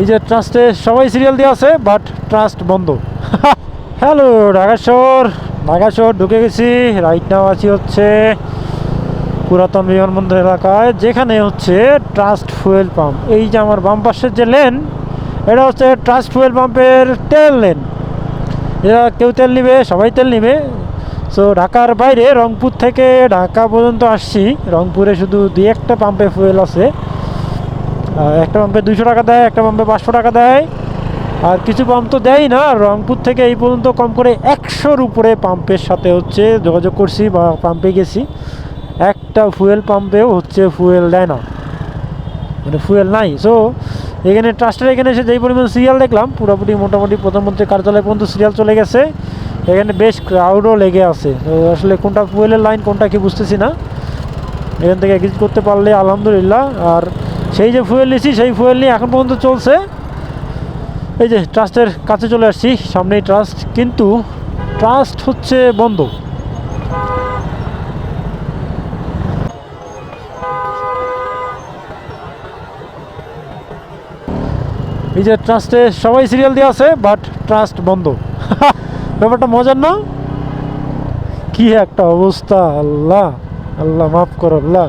এই যে ট্রাস্টে সবাই সিরিয়াল দিয়ে আছে, বাট ট্রাস্ট বন্ধ। হ্যালো ঢাকা শহর ঢুকে গেছি। রাইট নাও আছি হচ্ছে পুরাতন বিমানবন্দর এলাকায়, যেখানে হচ্ছে ট্রাস্ট ফুয়েল পাম্প। এই যে আমার বাম পাশের যে লেন, এটা হচ্ছে ট্রাস্ট ফুয়েল পাম্পের তেল লেন। এরা কেউ তেল নিবে, সবাই তেল নিবে। সো ঢাকার বাইরে রংপুর থেকে ঢাকা পর্যন্ত আসছি। রংপুরে শুধু দুই একটা পাম্পে ফুয়েল আছে। একটা পাম্পে 200 টাকা দেয়, একটা পাম্পে 500 টাকা দেয়, আর কিছু পাম্প তো দেয় না। রংপুর থেকে এই পর্যন্ত কম করে 100-র উপরে পাম্পের সাথে হচ্ছে যোগাযোগ করছি বা পাম্পে গেছি। একটা ফুয়েল পাম্পেও হচ্ছে ফুয়েল দেয় না, মানে ফুয়েল নাই। সো এখানে ট্রাস্টের এখানে এসে যেই পরিমাণ সিরিয়াল দেখলাম, পুরোপুরি মোটামুটি প্রধানমন্ত্রীর কার্যালয় পর্যন্ত সিরিয়াল চলে গেছে। এখানে বেশ ক্রাউডও লেগে আছে। তো আসলে কোনটা ফুয়েলের লাইন কোনটা কি বুঝতেছি না। এখান থেকে এক্সিট করতে পারলে আলহামদুলিল্লাহ। আর সেই যে ফুয়েল নিয়েছি সেই ফুয়েল নিয়ে এখন পর্যন্ত চলছে। এই যে ট্রাস্টের কাছে চলে আসছি, সামনেই ট্রাস্ট, কিন্তু ট্রাস্ট হচ্ছে বন্ধ। এই যে ট্রাস্টে সবাই সিরিয়াল দিয়ে আছে, বাট ট্রাস্ট বন্ধ। ব্যাপারটা মজার না? কি একটা অবস্থা! আল্লাহ আল্লাহ মাফ করো আল্লাহ।